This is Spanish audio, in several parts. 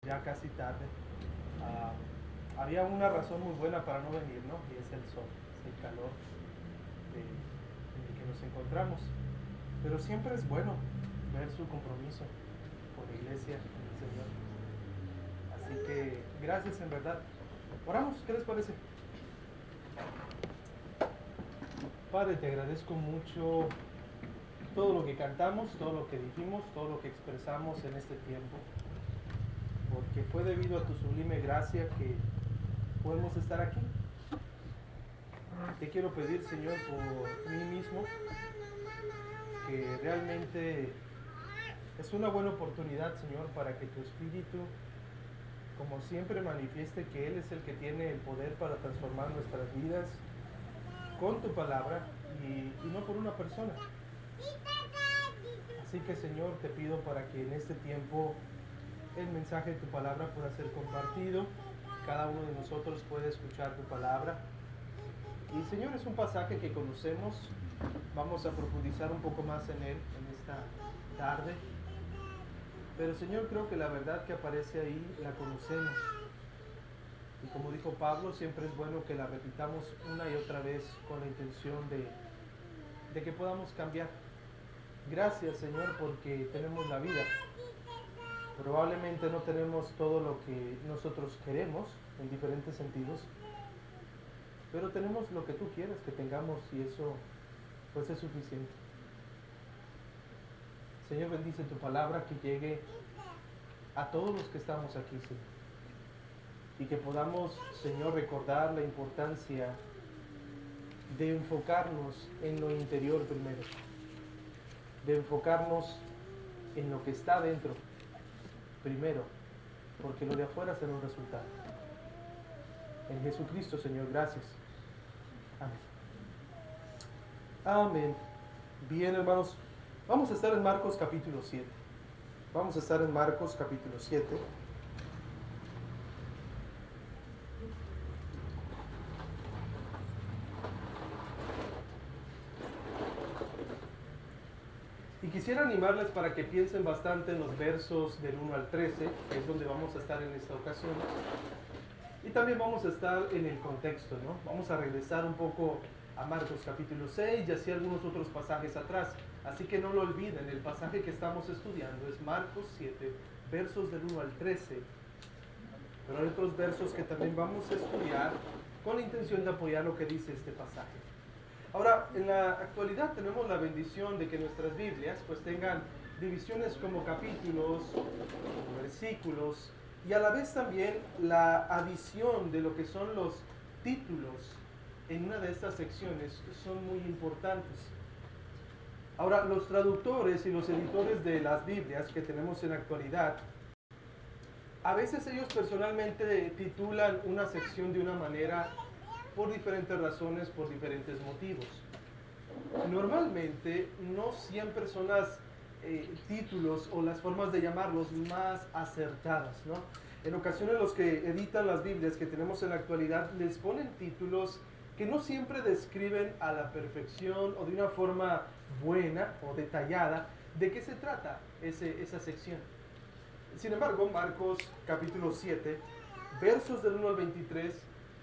ya casi tarde. Había una razón muy buena para no venir, ¿no? Y es el sol, es el calor en el que nos encontramos. Pero siempre es bueno ver su compromiso con la iglesia, con el Señor. Así que gracias en verdad. Oramos, ¿qué les parece? Padre, te agradezco mucho todo lo que cantamos, todo lo que dijimos, todo lo que expresamos en este tiempo, porque fue debido a tu sublime gracia que podemos estar aquí. Te quiero pedir, Señor, por mí mismo, que realmente es una buena oportunidad, Señor, para que tu Espíritu, como siempre, manifieste que Él es el que tiene el poder para transformar nuestras vidas con tu palabra y no por una persona. Así que, Señor, te pido para que en este tiempo el mensaje de tu palabra pueda ser compartido, cada uno de nosotros puede escuchar tu palabra. Y, Señor, es un pasaje que conocemos, vamos a profundizar un poco más en él en esta tarde. Pero, Señor, creo que la verdad que aparece ahí la conocemos. Y como dijo Pablo, siempre es bueno que la repitamos una y otra vez con la intención de que podamos cambiar. Gracias, Señor, porque tenemos la vida. Probablemente no tenemos todo lo que nosotros queremos en diferentes sentidos, pero tenemos lo que tú quieres que tengamos y eso pues es suficiente. Señor, bendice tu palabra, que llegue a todos los que estamos aquí, Señor. Y que podamos, Señor, recordar la importancia de enfocarnos en lo interior primero, de enfocarnos en lo que está dentro primero, porque lo de afuera será un resultado. En Jesucristo, Señor, gracias. Amén. Amén. Bien, hermanos, vamos a estar en Marcos capítulo 7. Vamos a estar en Marcos capítulo 7. Y quisiera animarles para que piensen bastante en los versos del 1 al 13, que es donde vamos a estar en esta ocasión. Y también vamos a estar en el contexto, ¿no? Vamos a regresar un poco a Marcos capítulo 6 y así algunos otros pasajes atrás. Así que no lo olviden, el pasaje que estamos estudiando es Marcos 7, versos del 1 al 13. Pero hay otros versos que también vamos a estudiar con la intención de apoyar lo que dice este pasaje. Ahora, en la actualidad tenemos la bendición de que nuestras Biblias pues tengan divisiones como capítulos, como versículos, y a la vez también la adición de lo que son los títulos en una de estas secciones son muy importantes. Ahora, los traductores y los editores de las Biblias que tenemos en la actualidad, a veces ellos personalmente titulan una sección de una manera por diferentes razones, por diferentes motivos. Normalmente no siempre son las títulos o las formas de llamarlos más acertadas, ¿no? En ocasiones los que editan las Biblias que tenemos en la actualidad les ponen títulos que no siempre describen a la perfección o de una forma buena o detallada de qué se trata esa sección. Sin embargo, Marcos capítulo 7, versos del 1 al 23,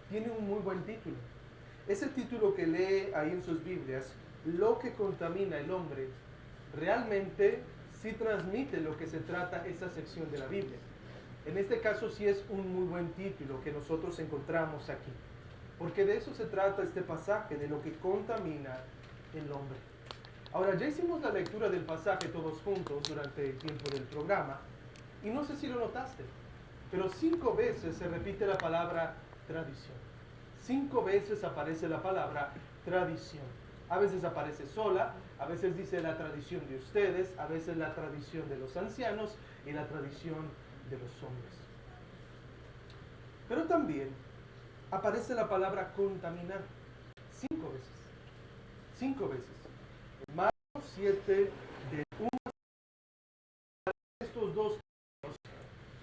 tiene un muy buen título. Ese título que lee ahí en sus Biblias, lo que contamina el hombre, realmente sí transmite lo que se trata esa sección de la Biblia. En este caso sí es un muy buen título que nosotros encontramos aquí, porque de eso se trata este pasaje, de lo que contamina el hombre. Ahora, ya hicimos la lectura del pasaje todos juntos durante el tiempo del programa, y no sé si lo notaste, pero 5 veces se repite la palabra tradición. 5 veces aparece la palabra tradición. A veces aparece sola, a veces dice la tradición de ustedes, a veces la tradición de los ancianos y la tradición de los hombres. Pero también aparece la palabra contaminar. 5 veces. 5 veces. En Marcos 7, de 1 a estos dos,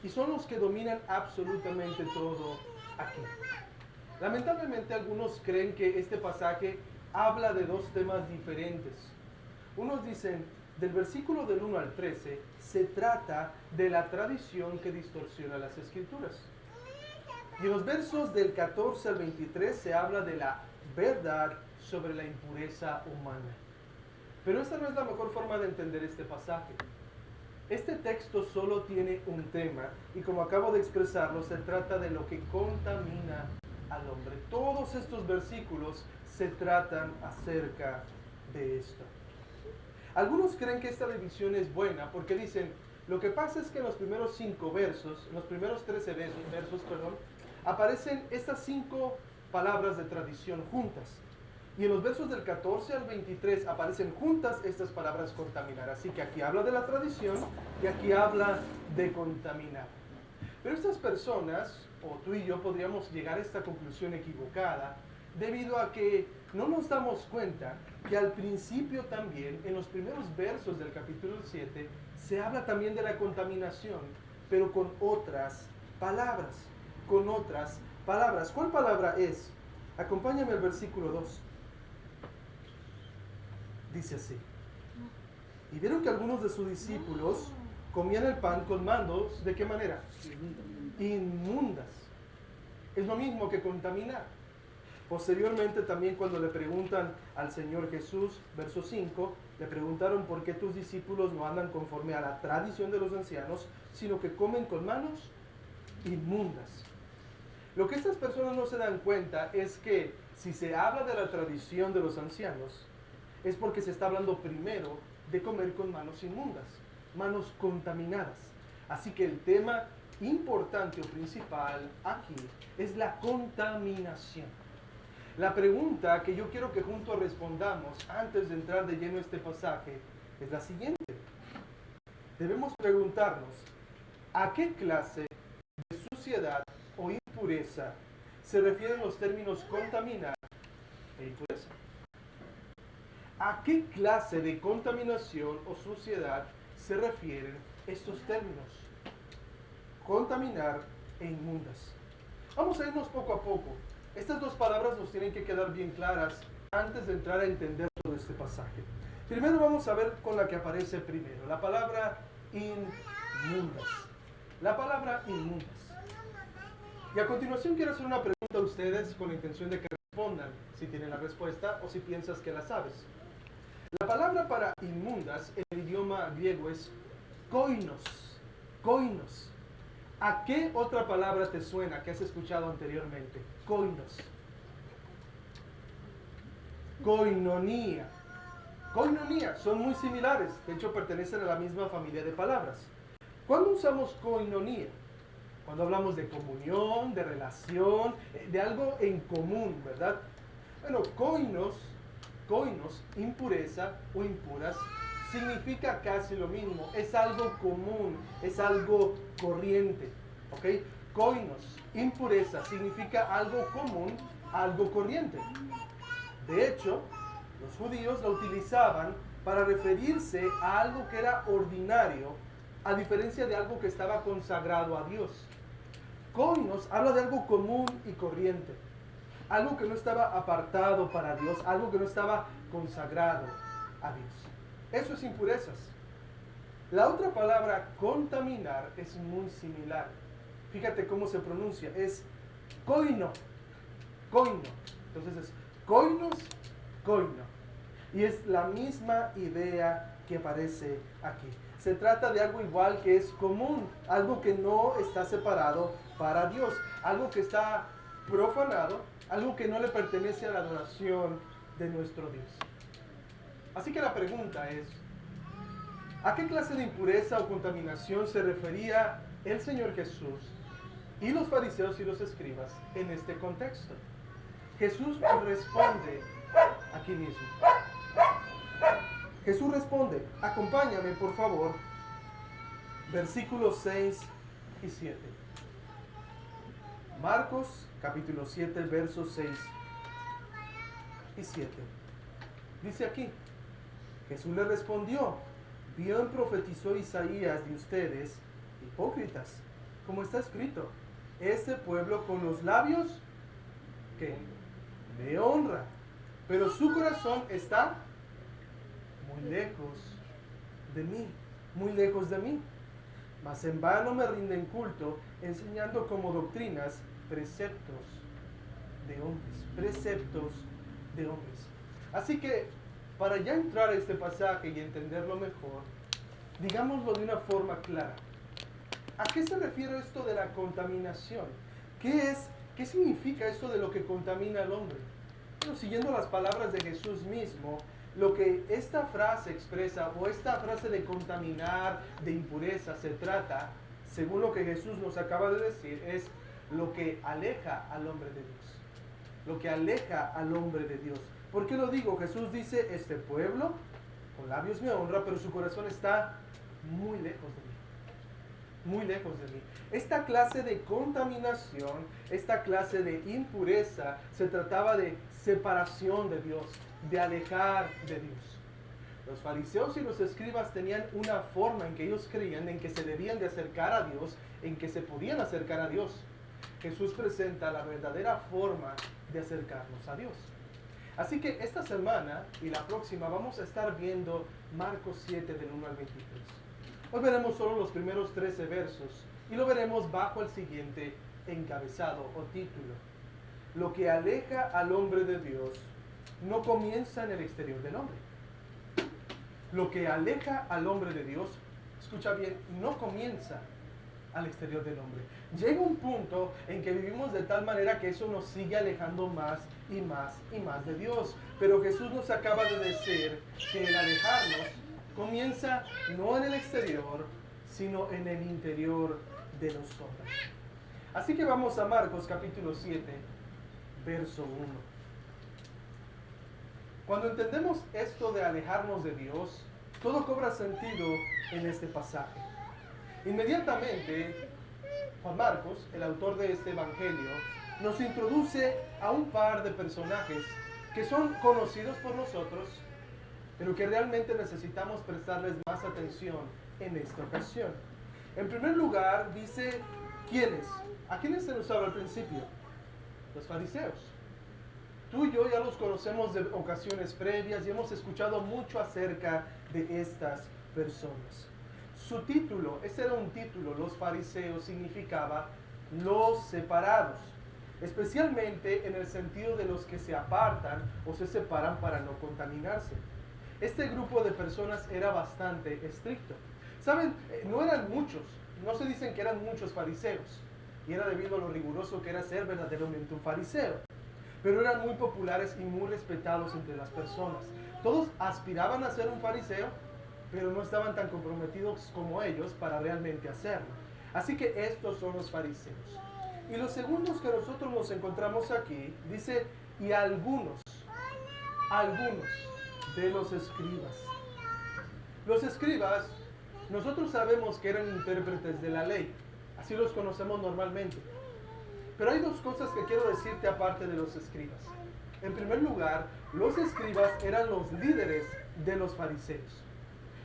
y son los que dominan absolutamente todo aquí. Lamentablemente algunos creen que este pasaje habla de dos temas diferentes. Unos dicen, del versículo del 1 al 13 se trata de la tradición que distorsiona las escrituras. Y en los versos del 14 al 23 se habla de la verdad sobre la impureza humana. Pero esta no es la mejor forma de entender este pasaje. Este texto solo tiene un tema y, como acabo de expresarlo, se trata de lo que contamina al hombre. Todos estos versículos se tratan acerca de esto. Algunos creen que esta división es buena porque dicen, lo que pasa es que en los primeros 5 versos, en los primeros 13 versos, aparecen estas 5 palabras de tradición juntas. Y en los versos del 14 al 23 aparecen juntas estas palabras contaminar. Así que aquí habla de la tradición y aquí habla de contaminar. Pero estas personas, o tú y yo, podríamos llegar a esta conclusión equivocada debido a que no nos damos cuenta que al principio también, en los primeros versos del capítulo 7, se habla también de la contaminación, pero con otras palabras. Con otras palabras. ¿Cuál palabra es? Acompáñame al versículo 2. Dice así: y vieron que algunos de sus discípulos comían el pan con manos, ¿de qué manera? Inmundas. Es lo mismo que contaminar. Posteriormente también, cuando le preguntan al Señor Jesús, verso 5, le preguntaron por qué tus discípulos no andan conforme a la tradición de los ancianos, sino que comen con manos inmundas. Lo que estas personas no se dan cuenta es que si se habla de la tradición de los ancianos, es porque se está hablando primero de comer con manos inmundas, manos contaminadas. Así que el tema importante o principal aquí es la contaminación. La pregunta que yo quiero que juntos respondamos antes de entrar de lleno a este pasaje es la siguiente. Debemos preguntarnos, ¿a qué clase de suciedad o impureza se refieren los términos contaminar e impureza? ¿A qué clase de contaminación o suciedad se refieren estos términos? Contaminar e inmundas. Vamos a irnos poco a poco. Estas 2 palabras nos tienen que quedar bien claras antes de entrar a entender todo este pasaje. Primero vamos a ver con la que aparece primero, la palabra inmundas. La palabra inmundas. Y a continuación quiero hacer una pregunta a ustedes con la intención de que respondan si tienen la respuesta o si piensas que la sabes. La palabra para inmundas en el idioma griego es koinos. Koinos. ¿A qué otra palabra te suena que has escuchado anteriormente? Koinos. Koinonía. Koinonía. Son muy similares. De hecho, pertenecen a la misma familia de palabras. ¿Cuándo usamos koinonía? Cuando hablamos de comunión, de relación, de algo en común, ¿verdad? Bueno, koinos, impureza o impuras, significa casi lo mismo. Es algo común, es algo corriente. ¿Ok? Koinos, impureza, significa algo común, algo corriente. De hecho, los judíos la utilizaban para referirse a algo que era ordinario, a diferencia de algo que estaba consagrado a Dios. Koinos habla de algo común y corriente, algo que no estaba apartado para Dios, algo que no estaba consagrado a Dios. Eso es impurezas. La otra palabra, contaminar, es muy similar. Fíjate cómo se pronuncia, es koino, koino. Entonces es koinos, koino. Y es la misma idea que aparece aquí. Se trata de algo igual que es común, algo que no está separado para Dios, algo que está profanado, algo que no le pertenece a la adoración de nuestro Dios. Así que la pregunta es, ¿a qué clase de impureza o contaminación se refería el Señor Jesús y los fariseos y los escribas en este contexto? Jesús responde aquí mismo. Jesús responde, acompáñame por favor, versículos 6 y 7. Marcos capítulo 7, versos 6 y 7. Dice aquí, Jesús le respondió, bien profetizó Isaías de ustedes, hipócritas, como está escrito, este pueblo con los labios, ¿qué? Me honra, pero su corazón está muy lejos de mí, muy lejos de mí. Mas en vano me rinden culto, enseñando como doctrinas preceptos preceptos de hombres. Así que, para ya entrar a este pasaje y entenderlo mejor, digámoslo de una forma clara. ¿A qué se refiere esto de la contaminación? ¿Qué significa esto de lo que contamina al hombre? Bueno, siguiendo las palabras de Jesús mismo, lo que esta frase expresa, o esta frase de contaminar, de impureza, se trata, según lo que Jesús nos acaba de decir, es lo que aleja al hombre de Dios. Lo que aleja al hombre de Dios. ¿Por qué lo digo? Jesús dice, este pueblo con labios me honra, pero su corazón está muy lejos de mí. Muy lejos de mí. Esta clase de contaminación, esta clase de impureza, se trataba de separación de Dios, de alejar de Dios. Los fariseos y los escribas tenían una forma en que ellos creían en que se debían de acercar a Dios, en que se podían acercar a Dios. Jesús presenta la verdadera forma de acercarnos a Dios. Así que esta semana y la próxima vamos a estar viendo Marcos 7 del 1 al 23. Hoy veremos solo los primeros 13 versos y lo veremos bajo el siguiente encabezado o título. Lo que aleja al hombre de Dios no comienza en el exterior del hombre. Lo que aleja al hombre de Dios, escucha bien, no comienza al exterior del hombre. Llega un punto en que vivimos de tal manera que eso nos sigue alejando más y más y más de Dios. Pero Jesús nos acaba de decir que el alejarnos comienza no en el exterior, sino en el interior de nosotros. Así que vamos a Marcos capítulo 7, verso 1. Cuando entendemos esto de alejarnos de Dios, todo cobra sentido en este pasaje. Inmediatamente, Juan Marcos, el autor de este evangelio, nos introduce a un par de personajes que son conocidos por nosotros, pero que realmente necesitamos prestarles más atención en esta ocasión. En primer lugar, dice, ¿quiénes? ¿A quiénes se nos habla al principio? Los fariseos. Tú y yo ya los conocemos de ocasiones previas y hemos escuchado mucho acerca de estas personas. Su título, ese era un título, los fariseos, significaba los separados, especialmente en el sentido de los que se apartan o se separan para no contaminarse. Este grupo de personas era bastante estricto. ¿Saben? No eran muchos, no se dicen que eran muchos fariseos, y era debido a lo riguroso que era ser verdaderamente un fariseo, pero eran muy populares y muy respetados entre las personas. Todos aspiraban a ser un fariseo, pero no estaban tan comprometidos como ellos para realmente hacerlo. Así que estos son los fariseos. Y los segundos que nosotros nos encontramos aquí, dice, y algunos de los escribas. Los escribas, nosotros sabemos que eran intérpretes de la ley, así los conocemos normalmente. Pero hay dos cosas que quiero decirte aparte de los escribas. En primer lugar, los escribas eran los líderes de los fariseos.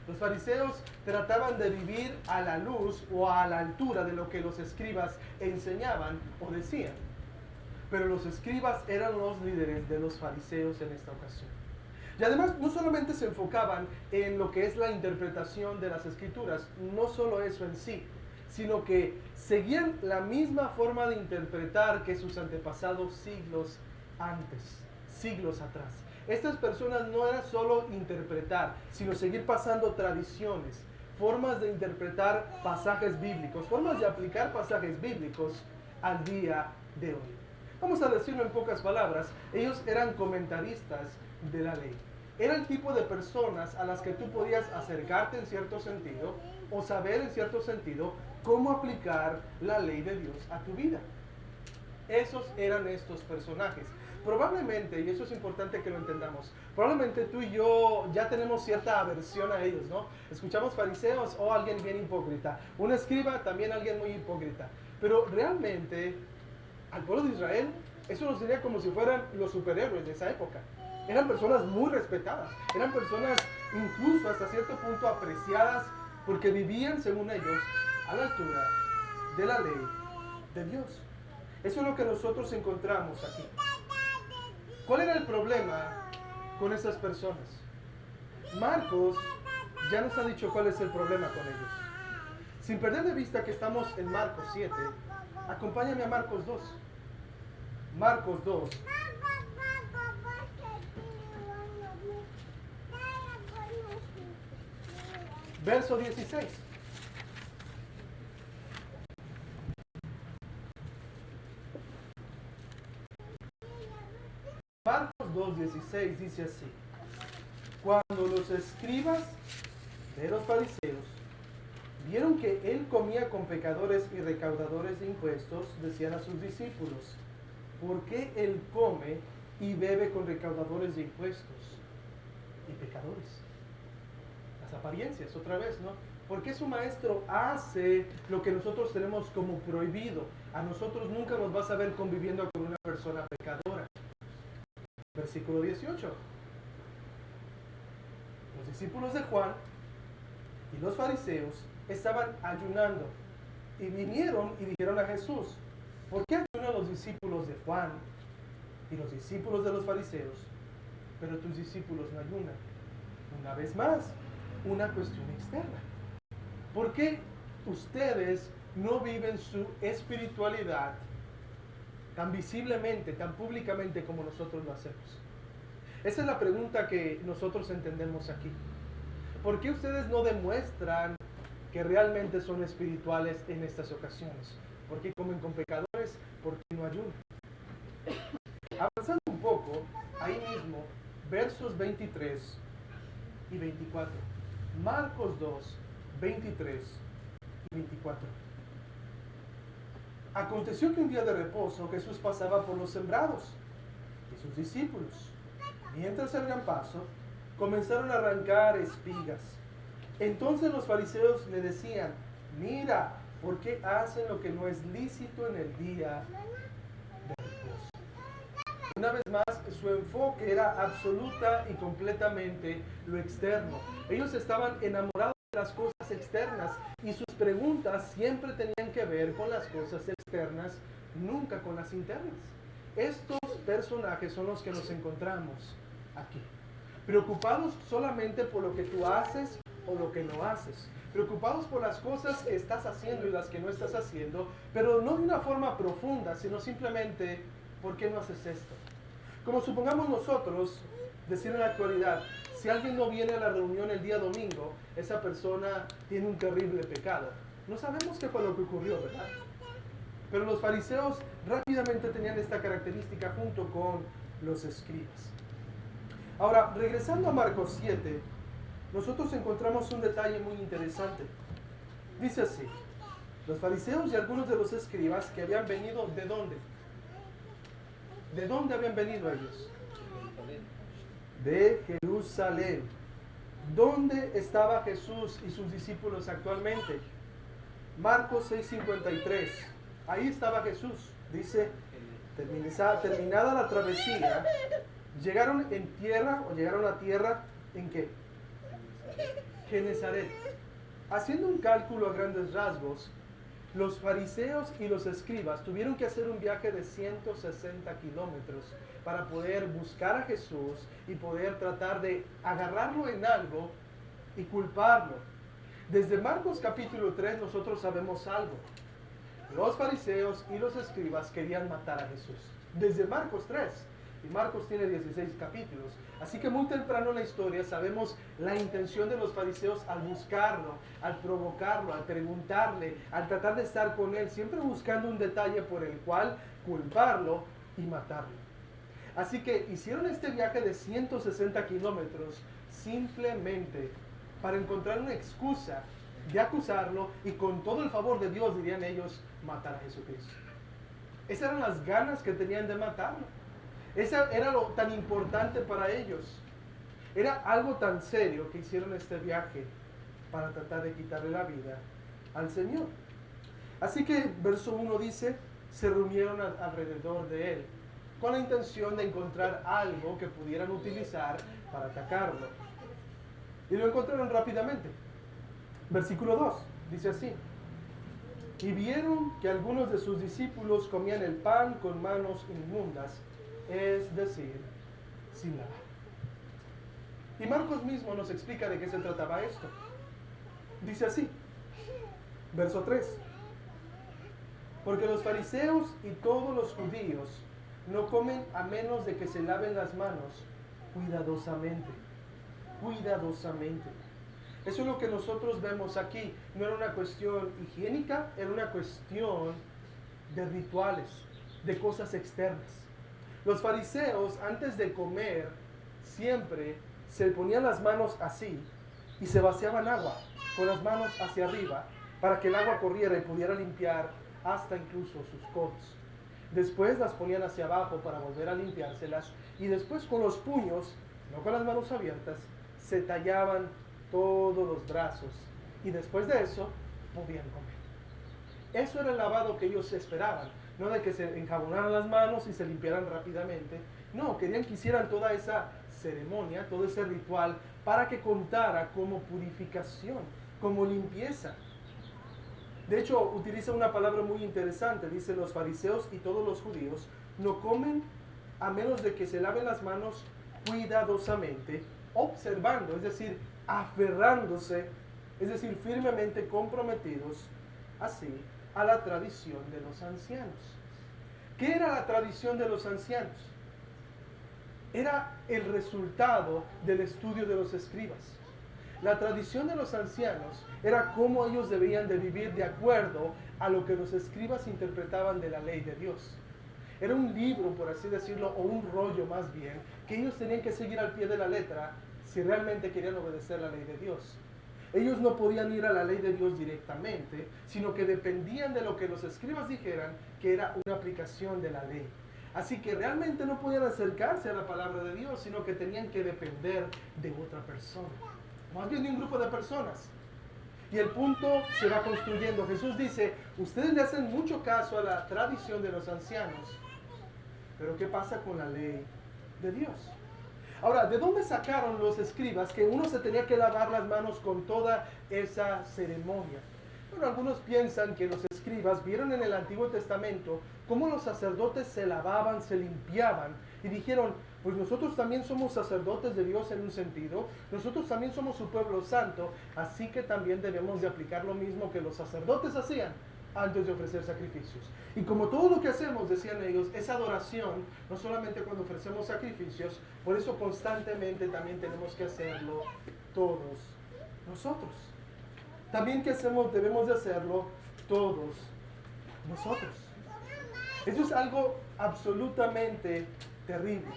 Los fariseos trataban de vivir a la luz o a la altura de lo que los escribas enseñaban o decían. Pero los escribas eran los líderes de los fariseos en esta ocasión. Y además no solamente se enfocaban en lo que es la interpretación de las escrituras, no solo eso en sí, sino que seguían la misma forma de interpretar que sus antepasados siglos antes, siglos atrás. Estas personas no era solo interpretar, sino seguir pasando tradiciones, formas de interpretar pasajes bíblicos, formas de aplicar pasajes bíblicos al día de hoy. Vamos a decirlo en pocas palabras, ellos eran comentaristas de la ley. Era el tipo de personas a las que tú podías acercarte en cierto sentido o saber en cierto sentido cómo aplicar la ley de Dios a tu vida. Esos eran estos personajes. Probablemente, y eso es importante que lo entendamos, probablemente tú y yo ya tenemos cierta aversión a ellos, ¿no? Escuchamos fariseos o alguien bien hipócrita. Un escriba, también alguien muy hipócrita. Pero realmente, al pueblo de Israel, eso los tenía como si fueran los superhéroes de esa época. Eran personas muy respetadas, eran personas incluso hasta cierto punto apreciadas porque vivían, según ellos, a la altura de la ley de Dios. Eso es lo que nosotros encontramos aquí. ¿Cuál era el problema con esas personas? Marcos ya nos ha dicho cuál es el problema con ellos. Sin perder de vista que estamos en Marcos 7, acompáñame a Marcos 2. Marcos 2. Verso 16. Marcos 2:16 dice así: cuando los escribas de los fariseos vieron que él comía con pecadores y recaudadores de impuestos, decían a sus discípulos: ¿por qué él come y bebe con recaudadores de impuestos y pecadores? Las apariencias, otra vez, ¿no? ¿Por qué su maestro hace lo que nosotros tenemos como prohibido? A nosotros nunca nos vas a ver conviviendo con una persona pecadora. Versículo 18. Los discípulos de Juan y los fariseos estaban ayunando y vinieron y dijeron a Jesús: ¿por qué ayunan los discípulos de Juan y los discípulos de los fariseos, pero tus discípulos no ayunan? Una vez más, una cuestión externa. ¿Por qué ustedes no viven su espiritualidad tan visiblemente, tan públicamente como nosotros lo hacemos? Esa es la pregunta que nosotros entendemos aquí. ¿Por qué ustedes no demuestran que realmente son espirituales en estas ocasiones? ¿Por qué comen con pecadores? ¿Por qué no ayunan? Avanzando un poco, ahí mismo, versos 23 y 24. Marcos 2, 23 y 24. Aconteció que un día de reposo Jesús pasaba por los sembrados y sus discípulos, mientras salían paso, comenzaron a arrancar espigas. Entonces los fariseos le decían: mira, ¿por qué hacen lo que no es lícito en el día de reposo? Una vez más, su enfoque era absoluta y completamente lo externo. Ellos estaban enamorados de las cosas externas y sus preguntas siempre tenían que ver con las cosas externas, nunca con las internas. Estos personajes son los que nos encontramos aquí, preocupados solamente por lo que tú haces o lo que no haces, preocupados por las cosas que estás haciendo y las que no estás haciendo, pero no de una forma profunda, sino simplemente: ¿por qué no haces esto? Como supongamos nosotros decir en la actualidad: si alguien no viene a la reunión el día domingo, esa persona tiene un terrible pecado. No sabemos qué fue lo que ocurrió, ¿verdad? Pero los fariseos rápidamente tenían esta característica junto con los escribas. Ahora, regresando a Marcos 7, nosotros encontramos un detalle muy interesante. Dice así: los fariseos y algunos de los escribas que habían venido, ¿de dónde? ¿De dónde habían venido ellos? De Jerusalén. ¿Dónde estaba Jesús y sus discípulos actualmente? Marcos 6:53. Ahí estaba Jesús. Dice: terminada la travesía, llegaron a tierra, ¿en qué? Genezaret. Haciendo un cálculo a grandes rasgos, los fariseos y los escribas tuvieron que hacer un viaje de 160 kilómetros para poder buscar a Jesús y poder tratar de agarrarlo en algo y culparlo. Desde Marcos capítulo 3 nosotros sabemos algo. Los fariseos y los escribas querían matar a Jesús. Desde Marcos 3. Y Marcos tiene 16 capítulos. Así que muy temprano en la historia sabemos la intención de los fariseos al buscarlo, al provocarlo, al preguntarle, al tratar de estar con él, siempre buscando un detalle por el cual culparlo y matarlo. Así que hicieron este viaje de 160 kilómetros simplemente para encontrar una excusa de acusarlo y, con todo el favor de Dios, dirían ellos, matar a Jesucristo. Esas eran las ganas que tenían de matarlo. Eso era lo tan importante para ellos. Era algo tan serio que hicieron este viaje para tratar de quitarle la vida al Señor. Así que verso 1 dice: se reunieron alrededor de él con la intención de encontrar algo que pudieran utilizar para atacarlo. Y lo encontraron rápidamente. Versículo 2 dice así: y vieron que algunos de sus discípulos comían el pan con manos inmundas, es decir, sin lavar. Y Marcos mismo nos explica de qué se trataba esto. Dice así, verso 3. Porque los fariseos y todos los judíos no comen a menos de que se laven las manos cuidadosamente. Cuidadosamente. Eso es lo que nosotros vemos aquí. No era una cuestión higiénica, era una cuestión de rituales, de cosas externas. Los fariseos, antes de comer, siempre se ponían las manos así y se vaciaban agua con las manos hacia arriba para que el agua corriera y pudiera limpiar hasta incluso sus codos. Después las ponían hacia abajo para volver a limpiárselas y después con los puños, no con las manos abiertas, se tallaban todos los brazos y después de eso podían comer. Eso era el lavado que ellos esperaban, no de que se enjabonaran las manos y se limpiaran rápidamente. No, querían que hicieran toda esa ceremonia, todo ese ritual para que contara como purificación, como limpieza. De hecho, utiliza una palabra muy interesante, dice los fariseos y todos los judíos no comen a menos de que se laven las manos cuidadosamente, observando, es decir, aferrándose, es decir, firmemente comprometidos, así, a la tradición de los ancianos. ¿Qué era la tradición de los ancianos? Era el resultado del estudio de los escribas. La tradición de los ancianos era cómo ellos debían de vivir de acuerdo a lo que los escribas interpretaban de la ley de Dios. Era un libro, por así decirlo, o un rollo más bien, que ellos tenían que seguir al pie de la letra si realmente querían obedecer la ley de Dios. Ellos no podían ir a la ley de Dios directamente, sino que dependían de lo que los escribas dijeran, que era una aplicación de la ley. Así que realmente no podían acercarse a la palabra de Dios, sino que tenían que depender de otra persona, más bien de un grupo de personas. Y el punto se va construyendo. Jesús dice, ustedes le hacen mucho caso a la tradición de los ancianos, pero ¿qué pasa con la ley de Dios? Ahora, ¿de dónde sacaron los escribas que uno se tenía que lavar las manos con toda esa ceremonia? Bueno, algunos piensan que los escribas vieron en el Antiguo Testamento cómo los sacerdotes se lavaban, se limpiaban y dijeron, pues nosotros también somos sacerdotes de Dios en un sentido, nosotros también somos su pueblo santo, así que también debemos de aplicar lo mismo que los sacerdotes hacían antes de ofrecer sacrificios. Y como todo lo que hacemos, decían ellos, es adoración, no solamente cuando ofrecemos sacrificios, por eso constantemente también tenemos que hacerlo todos nosotros. También que hacemos, debemos de hacerlo todos nosotros. Eso es algo absolutamente terrible.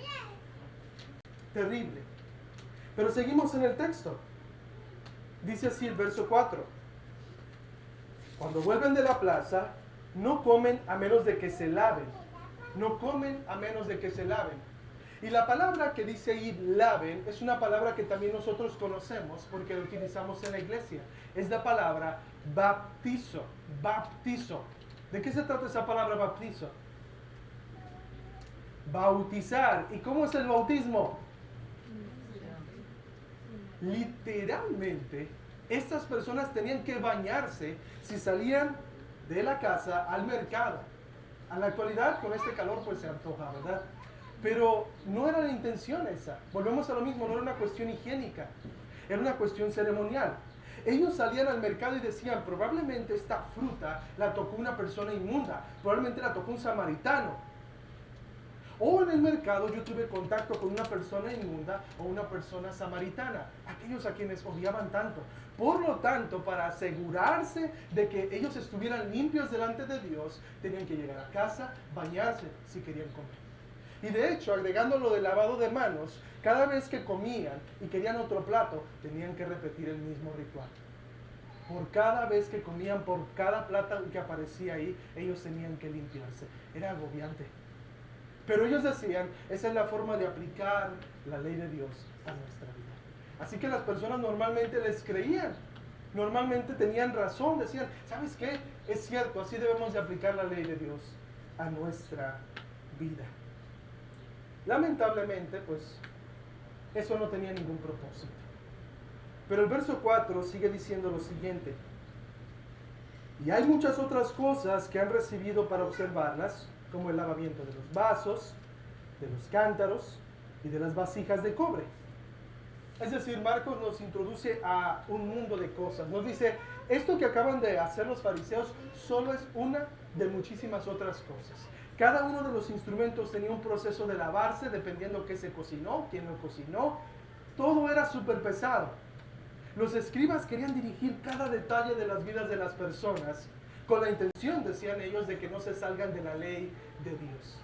Terrible. Pero seguimos en el texto. Dice así el verso 4. Cuando vuelven de la plaza, no comen a menos de que se laven. No comen a menos de que se laven. Y la palabra que dice ahí laven es una palabra que también nosotros conocemos porque la utilizamos en la iglesia. Es la palabra baptizo. Baptizo. ¿De qué se trata esa palabra baptizo? Bautizar. ¿Y cómo es el bautismo? Literalmente, estas personas tenían que bañarse si salían de la casa al mercado. A la actualidad, con este calor, pues se antoja, ¿verdad? Pero no era la intención esa. Volvemos a lo mismo, no era una cuestión higiénica, era una cuestión ceremonial. Ellos salían al mercado y decían, probablemente esta fruta la tocó una persona inmunda, probablemente la tocó un samaritano. O en el mercado yo tuve contacto con una persona inmunda o una persona samaritana, aquellos a quienes odiaban tanto. Por lo tanto, para asegurarse de que ellos estuvieran limpios delante de Dios, tenían que llegar a casa, bañarse si querían comer. Y de hecho, agregando lo del lavado de manos, cada vez que comían y querían otro plato, tenían que repetir el mismo ritual. Por cada vez que comían, por cada plato que aparecía ahí, ellos tenían que limpiarse. Era agobiante. Pero ellos decían, esa es la forma de aplicar la ley de Dios a nuestra vida. Así que las personas normalmente les creían, normalmente tenían razón, decían, ¿sabes qué? Es cierto, así debemos de aplicar la ley de Dios a nuestra vida. Lamentablemente, pues, eso no tenía ningún propósito. Pero el verso 4 sigue diciendo lo siguiente. Y hay muchas otras cosas que han recibido para observarlas, como el lavamiento de los vasos, de los cántaros y de las vasijas de cobre. Es decir, Marcos nos introduce a un mundo de cosas. Nos dice, esto que acaban de hacer los fariseos solo es una de muchísimas otras cosas. Cada uno de los instrumentos tenía un proceso de lavarse dependiendo qué se cocinó, quién lo cocinó. Todo era súper pesado. Los escribas querían dirigir cada detalle de las vidas de las personas con la intención, decían ellos, de que no se salgan de la ley de Dios.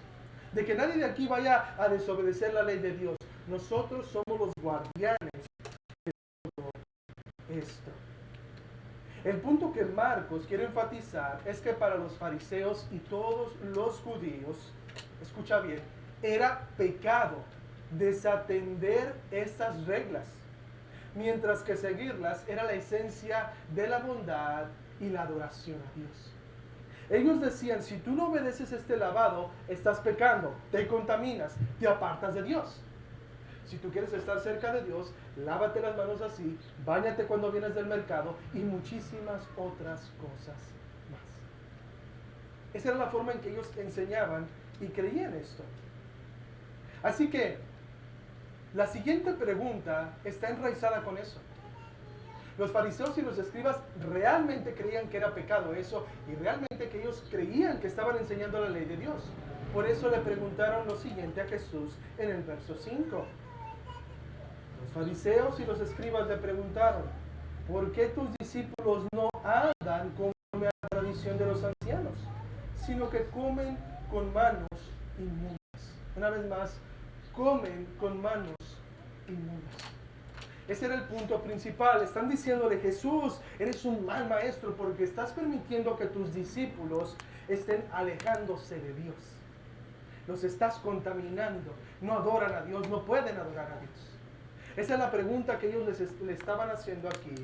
De que nadie de aquí vaya a desobedecer la ley de Dios. Nosotros somos los guardianes de todo esto. El punto que Marcos quiere enfatizar es que para los fariseos y todos los judíos, escucha bien, era pecado desatender estas reglas, mientras que seguirlas era la esencia de la bondad y la adoración a Dios. Ellos decían, si tú no obedeces este lavado, estás pecando, te contaminas, te apartas de Dios. Si tú quieres estar cerca de Dios, lávate las manos así, báñate cuando vienes del mercado y muchísimas otras cosas más. Esa era la forma en que ellos enseñaban y creían esto. Así que la siguiente pregunta está enraizada con eso. Los fariseos y los escribas realmente creían que era pecado eso y realmente que ellos creían que estaban enseñando la ley de Dios. Por eso le preguntaron lo siguiente a Jesús en el verso 5. Los fariseos y los escribas le preguntaron, ¿por qué tus discípulos no andan conforme a la tradición de los ancianos, sino que comen con manos inmundas? Una vez más, comen con manos inmundas. Ese era el punto principal. Están diciéndole, Jesús, eres un mal maestro porque estás permitiendo que tus discípulos estén alejándose de Dios. Los estás contaminando. No adoran a Dios, no pueden adorar a Dios. Esa es la pregunta que ellos le estaban haciendo aquí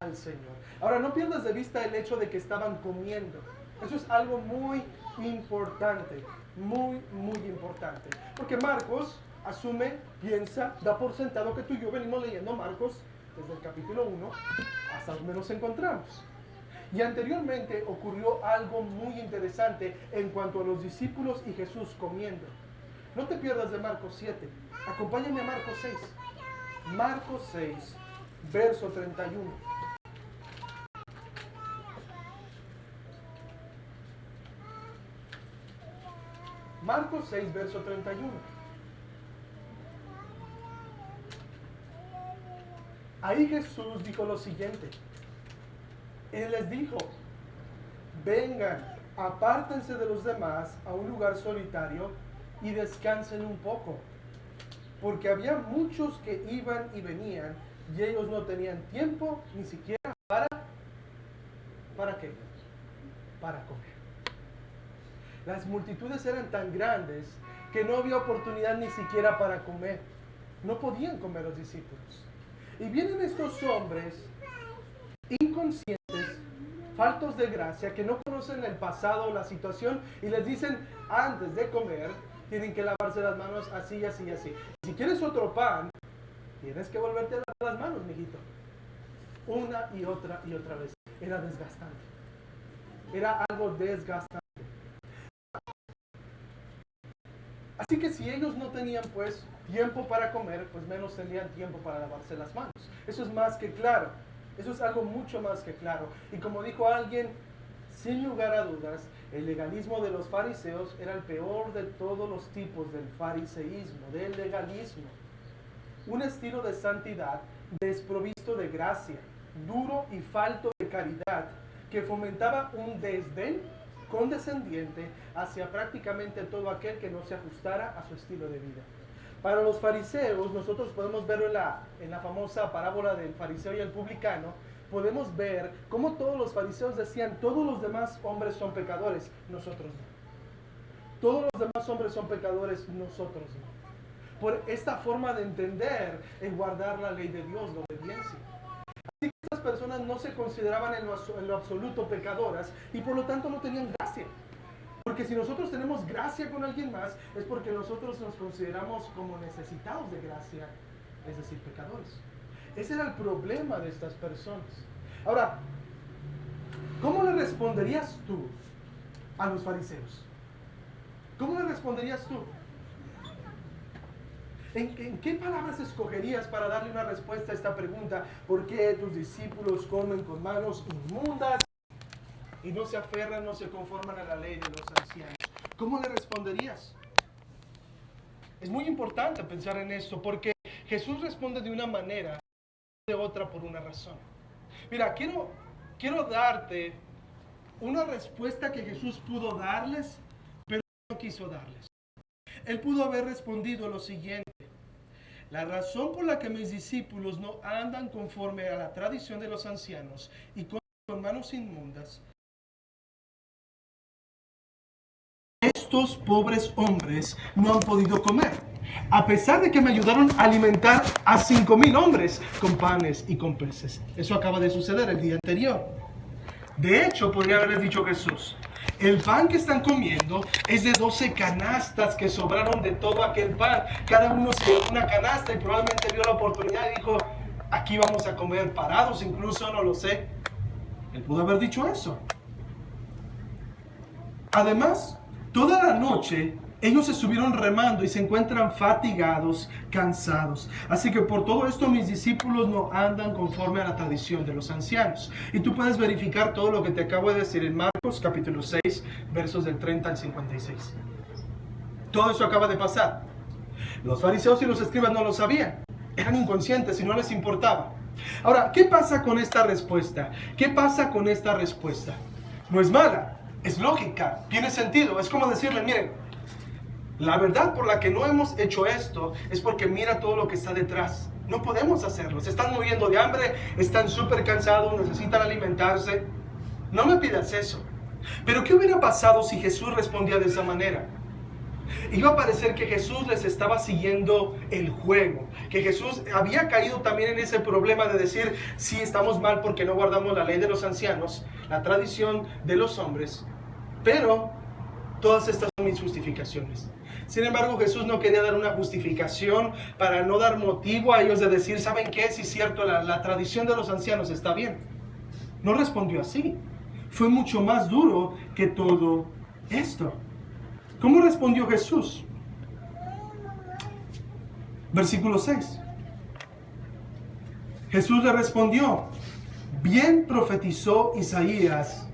al Señor. Ahora, no pierdas de vista el hecho de que estaban comiendo. Eso es algo muy importante, muy importante. Porque Marcos asume, piensa, da por sentado que tú y yo venimos leyendo Marcos desde el capítulo 1 hasta donde nos encontramos. Y anteriormente ocurrió algo muy interesante en cuanto a los discípulos y Jesús comiendo. No te pierdas de Marcos 7. Acompáñame a Marcos 6. Marcos 6, verso 31. Marcos 6, verso 31. Ahí Jesús dijo lo siguiente. Él les dijo, vengan, apártense de los demás a un lugar solitario y descansen un poco. Porque había muchos que iban y venían y ellos no tenían tiempo ni siquiera ¿para qué? Para comer. Las multitudes eran tan grandes que no había oportunidad ni siquiera para comer. No podían comer los discípulos. Y vienen estos hombres inconscientes, faltos de gracia, que no conocen el pasado o la situación y les dicen antes de comer tienen que lavarse las manos así, así, así. Si quieres otro pan, tienes que volverte a lavar las manos, mijito. Una y otra vez. Era desgastante. Era algo desgastante. Así que si ellos no tenían pues tiempo para comer, pues menos tenían tiempo para lavarse las manos. Eso es más que claro. Eso es algo mucho más que claro. Y como dijo alguien, sin lugar a dudas, el legalismo de los fariseos era el peor de todos los tipos del fariseísmo, del legalismo. Un estilo de santidad desprovisto de gracia, duro y falto de caridad, que fomentaba un desdén condescendiente hacia prácticamente todo aquel que no se ajustara a su estilo de vida. Para los fariseos, nosotros podemos verlo en la famosa parábola del fariseo y el publicano, podemos ver cómo todos los fariseos decían, todos los demás hombres son pecadores, nosotros no. Todos los demás hombres son pecadores, nosotros no. Por esta forma de entender en guardar la ley de Dios, la obediencia. Así que estas personas no se consideraban en lo absoluto pecadoras y por lo tanto no tenían gracia. Porque si nosotros tenemos gracia con alguien más, es porque nosotros nos consideramos como necesitados de gracia, es decir, pecadores. Ese era el problema de estas personas. Ahora, ¿cómo le responderías tú a los fariseos? ¿Cómo le responderías tú? ¿En qué palabras escogerías para darle una respuesta a esta pregunta? ¿Por qué tus discípulos comen con manos inmundas y no se aferran, no se conforman a la ley de los ancianos? ¿Cómo le responderías? Es muy importante pensar en esto porque Jesús responde de una manera, de otra por una razón. Mira, quiero darte una respuesta que Jesús pudo darles, pero no quiso darles. Él pudo haber respondido lo siguiente: la razón por la que mis discípulos no andan conforme a la tradición de los ancianos y con manos inmundas, estos pobres hombres no han podido comer, a pesar de que me ayudaron a alimentar a 5,000 hombres con panes y con peces. Eso acaba de suceder el día anterior. De hecho, podría haberles dicho Jesús: el pan que están comiendo es de 12 canastas que sobraron de todo aquel pan. Cada uno se dio una canasta y probablemente vio la oportunidad y dijo: aquí vamos a comer parados, incluso, no lo sé. Él pudo haber dicho eso. Además, toda la noche ellos estuvieron remando y se encuentran fatigados, cansados. Así que por todo esto mis discípulos no andan conforme a la tradición de los ancianos. Y tú puedes verificar todo lo que te acabo de decir en Marcos capítulo 6, versos del 30 al 56. Todo eso acaba de pasar. Los fariseos y los escribas no lo sabían. Eran inconscientes y no les importaba. Ahora, ¿qué pasa con esta respuesta? ¿Qué pasa con esta respuesta? No es mala, es lógica, tiene sentido. Es como decirle: miren, la verdad por la que no hemos hecho esto es porque mira todo lo que está detrás. No podemos hacerlo. Se están muriendo de hambre, están súper cansados, necesitan alimentarse. No me pidas eso. Pero ¿qué hubiera pasado si Jesús respondía de esa manera? Iba a parecer que Jesús les estaba siguiendo el juego, que Jesús había caído también en ese problema de decir: sí, estamos mal porque no guardamos la ley de los ancianos, la tradición de los hombres, pero todas estas son mis justificaciones. Sin embargo, Jesús no quería dar una justificación para no dar motivo a ellos de decir: ¿saben qué? Sí es cierto, la tradición de los ancianos está bien. No respondió así. Fue mucho más duro que todo esto. ¿Cómo respondió Jesús? Versículo 6. Jesús le respondió: bien profetizó Isaías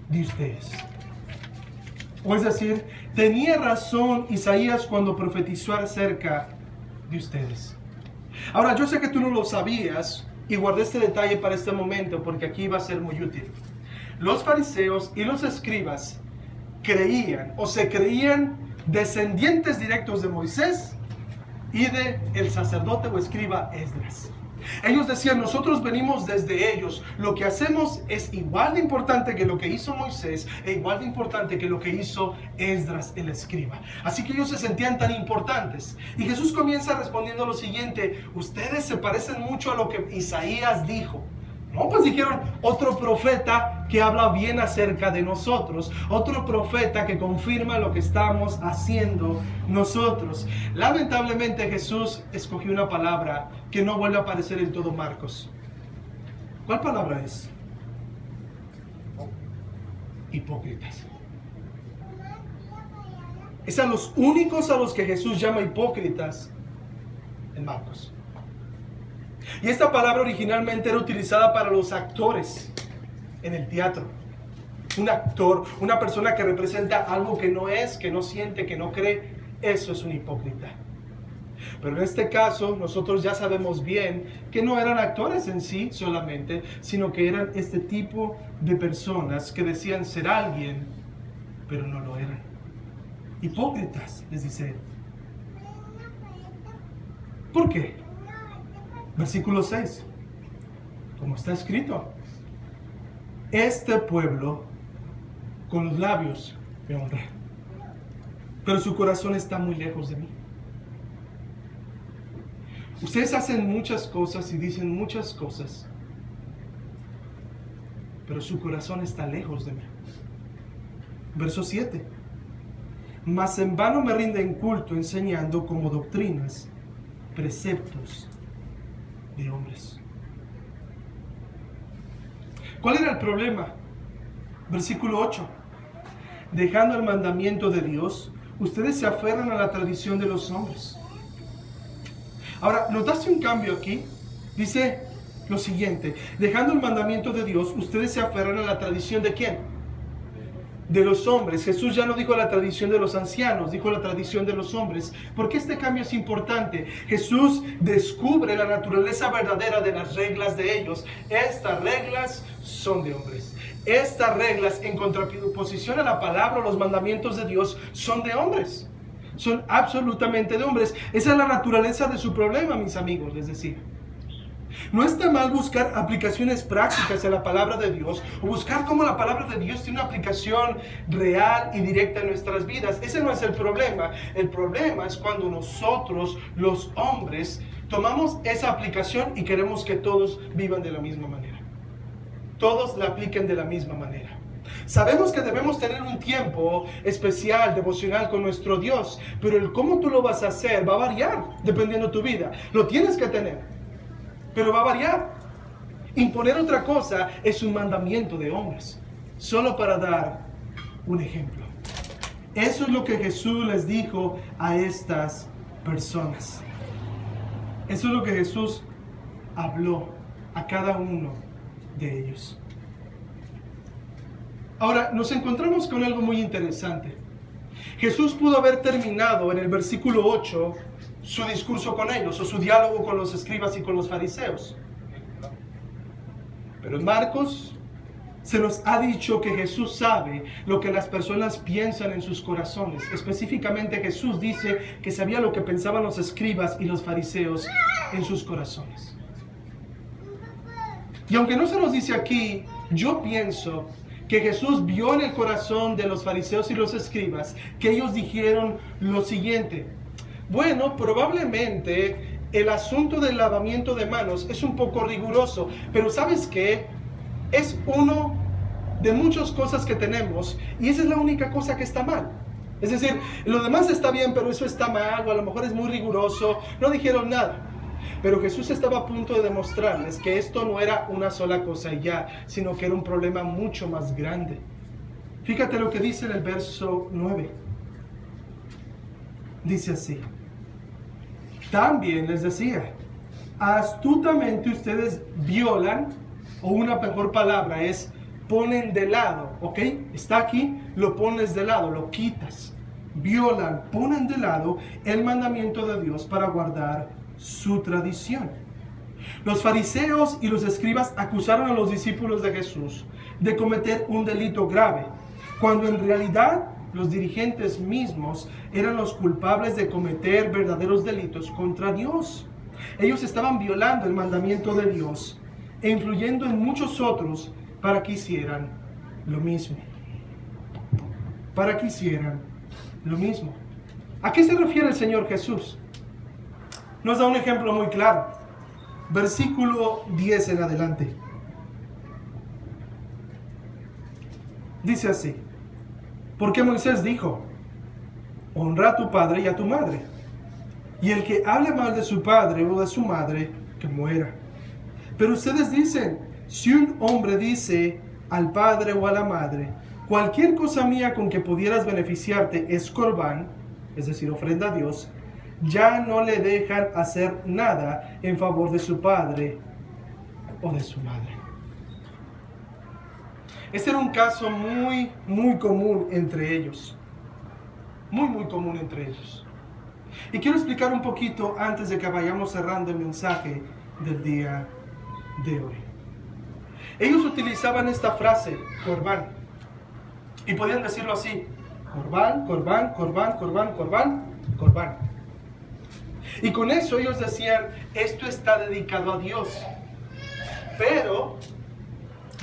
de ustedes. O es decir, tenía razón Isaías cuando profetizó acerca de ustedes. Ahora, yo sé que tú no lo sabías y guardé este detalle para este momento porque aquí va a ser muy útil. Los fariseos y los escribas creían o se creían descendientes directos de Moisés y de el sacerdote o escriba Esdras. Ellos decían: nosotros venimos desde ellos, lo que hacemos es igual de importante que lo que hizo Moisés e igual de importante que lo que hizo Esdras el escriba. Así que ellos se sentían tan importantes. Y Jesús comienza respondiendo lo siguiente: ustedes se parecen mucho a lo que Isaías dijo. No, pues dijeron: otro profeta que habla bien acerca de nosotros, otro profeta que confirma lo que estamos haciendo nosotros. Lamentablemente Jesús escogió una palabra que no vuelve a aparecer en todo Marcos. ¿Cuál palabra es? Hipócritas. Es a los únicos a los que Jesús llama hipócritas en Marcos. Y esta palabra originalmente era utilizada para los actores en el teatro. Un actor, una persona que representa algo que no es, que no siente, que no cree, eso es un hipócrita. Pero en este caso nosotros ya sabemos bien que no eran actores en sí solamente, sino que eran este tipo de personas que decían ser alguien, pero no lo eran. Hipócritas, les dice él. ¿Por qué? Versículo 6. Como está escrito: este pueblo con los labios me honra, pero su corazón está muy lejos de mí. Ustedes hacen muchas cosas y dicen muchas cosas, pero su corazón está lejos de mí. Verso 7. Mas en vano me rinden culto enseñando como doctrinas preceptos de hombres. ¿Cuál era el problema? Versículo 8. Dejando el mandamiento de Dios, ustedes se aferran a la tradición de los hombres. Ahora, ¿notaste un cambio aquí? Dice lo siguiente: dejando el mandamiento de Dios, ustedes se aferran a la tradición ¿de quién? De los hombres. Jesús ya no dijo la tradición de los ancianos, dijo la tradición de los hombres. ¿Por qué este cambio es importante? Jesús descubre la naturaleza verdadera de las reglas de ellos. Estas reglas son de hombres. Estas reglas, en contraposición a la palabra o los mandamientos de Dios, son de hombres. Son absolutamente de hombres. Esa es la naturaleza de su problema, mis amigos, les decía. No está mal buscar aplicaciones prácticas a la palabra de Dios o buscar cómo la palabra de Dios tiene una aplicación real y directa en nuestras vidas. Ese no es el problema. El problema es cuando nosotros, los hombres, tomamos esa aplicación y queremos que todos vivan de la misma manera. Todos la apliquen de la misma manera. Sabemos que debemos tener un tiempo especial, devocional con nuestro Dios, pero el cómo tú lo vas a hacer va a variar dependiendo de tu vida. Lo tienes que tener, pero va a variar. Imponer otra cosa es un mandamiento de hombres, solo para dar un ejemplo. Eso es lo que Jesús les dijo a estas personas. Eso es lo que Jesús habló a cada uno de ellos. Ahora, nos encontramos con algo muy interesante. Jesús pudo haber terminado en el versículo 8 su discurso con ellos, o su diálogo con los escribas y con los fariseos. Pero en Marcos se nos ha dicho que Jesús sabe lo que las personas piensan en sus corazones. Específicamente Jesús dice que sabía lo que pensaban los escribas y los fariseos en sus corazones. Y aunque no se nos dice aquí, yo pienso que Jesús vio en el corazón de los fariseos y los escribas que ellos dijeron lo siguiente: bueno, probablemente el asunto del lavamiento de manos es un poco riguroso, pero ¿sabes qué? Es uno de muchas cosas que tenemos y esa es la única cosa que está mal. Es decir, lo demás está bien, pero eso está mal, o a lo mejor es muy riguroso. No dijeron nada. Pero Jesús estaba a punto de demostrarles que esto no era una sola cosa y ya, sino que era un problema mucho más grande. Fíjate lo que dice en el verso 9. Dice así: también les decía, astutamente ustedes violan, o una mejor palabra es ponen de lado, ¿ok? Está aquí, lo pones de lado, lo quitas. Violan, ponen de lado el mandamiento de Dios para guardar su tradición. Los fariseos y los escribas acusaron a los discípulos de Jesús de cometer un delito grave, cuando en realidad los dirigentes mismos eran los culpables de cometer verdaderos delitos contra Dios. Ellos estaban violando el mandamiento de Dios e influyendo en muchos otros para que hicieran lo mismo. Para que hicieran lo mismo. ¿A qué se refiere el Señor Jesús? Nos da un ejemplo muy claro. Versículo 10 en adelante. Dice así: porque Moisés dijo, honra a tu padre y a tu madre, y el que hable mal de su padre o de su madre, que muera. Pero ustedes dicen, si un hombre dice al padre o a la madre, cualquier cosa mía con que pudieras beneficiarte es corbán, es decir, ofrenda a Dios, ya no le dejan hacer nada en favor de su padre o de su madre. Este era un caso muy común entre ellos. Muy común entre ellos. Y quiero explicar un poquito antes de que vayamos cerrando el mensaje del día de hoy. Ellos utilizaban esta frase, corbán. Y podían decirlo así: corbán, corbán, corbán, corbán, corbán, corbán. Y con eso ellos decían, esto está dedicado a Dios. Pero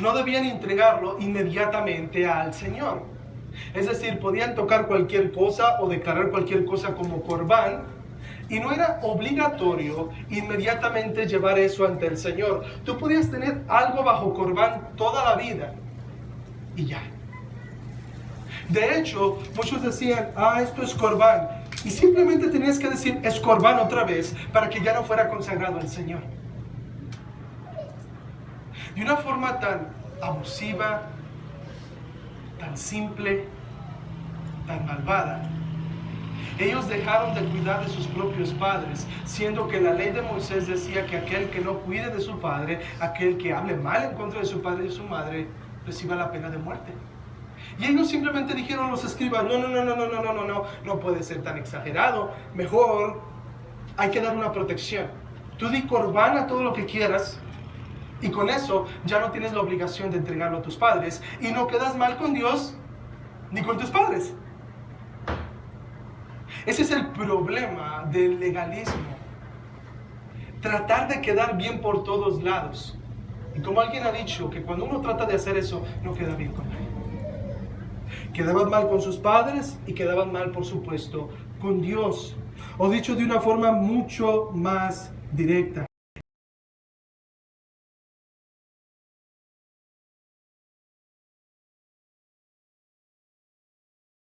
no debían entregarlo inmediatamente al Señor. Es decir, podían tocar cualquier cosa o declarar cualquier cosa como corbán, y no era obligatorio inmediatamente llevar eso ante el Señor. Tú podías tener algo bajo corbán toda la vida y ya. De hecho, muchos decían, esto es corbán, y simplemente tenías que decir es corbán otra vez para que ya no fuera consagrado al Señor. De una forma tan abusiva, tan simple, tan malvada. Ellos dejaron de cuidar de sus propios padres, siendo que la ley de Moisés decía que aquel que no cuide de su padre, aquel que hable mal en contra de su padre y de su madre, reciba la pena de muerte. Y ellos simplemente dijeron, los escribas, no puede ser tan exagerado, mejor hay que dar una protección. Tú di corbán a todo lo que quieras, y con eso ya no tienes la obligación de entregarlo a tus padres, y no quedas mal con Dios ni con tus padres. Ese es el problema del legalismo. Tratar de quedar bien por todos lados. Y como alguien ha dicho, que cuando uno trata de hacer eso, no queda bien con nadie. Quedaban mal con sus padres y quedaban mal, por supuesto, con Dios. O dicho de una forma mucho más directa.